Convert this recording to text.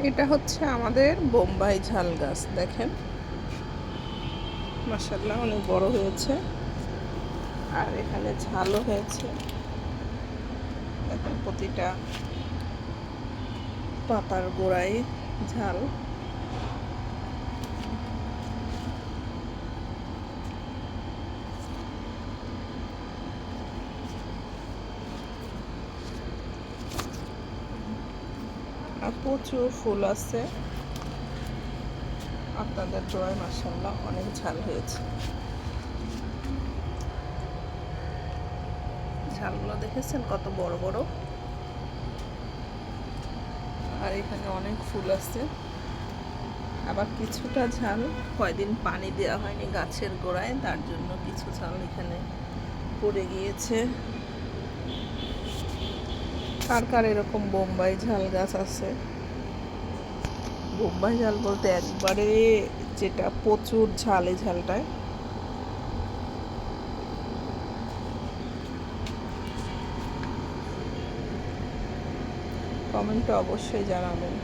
এটা হচ্ছে আমাদের বোম্বাই ঝাল গাছ, দেখেন মাশাআল্লাহ অনেক বড় হয়েছে আর এখানে ঝালও হয়েছে। দেখেন প্রতিটা পাতার গোড়ায় ঝাল। আর প্রচুর ফুল আছে, আপনাদের দোয়ায় মাশাআল্লাহ অনেক ঝাল হয়েছে। ঝালগুলো দেখেছেন কত বড় বড়, আর এখানে অনেক ফুল আছে। আবার কিছুটা ঝাল কয়দিন পানি দেওয়া হয়নি গাছের গোড়ায়, তার জন্য কিছু ঝাল এখানে পড়ে গিয়েছে। কার কার এরকম বোম্বাই ঝাল গাছ আছে? বোম্বাই ঝাল বলতে একবারে যেটা প্রচুর ঝাল, এই ঝালটায় কমেন্টে অবশ্যই জানাবেন।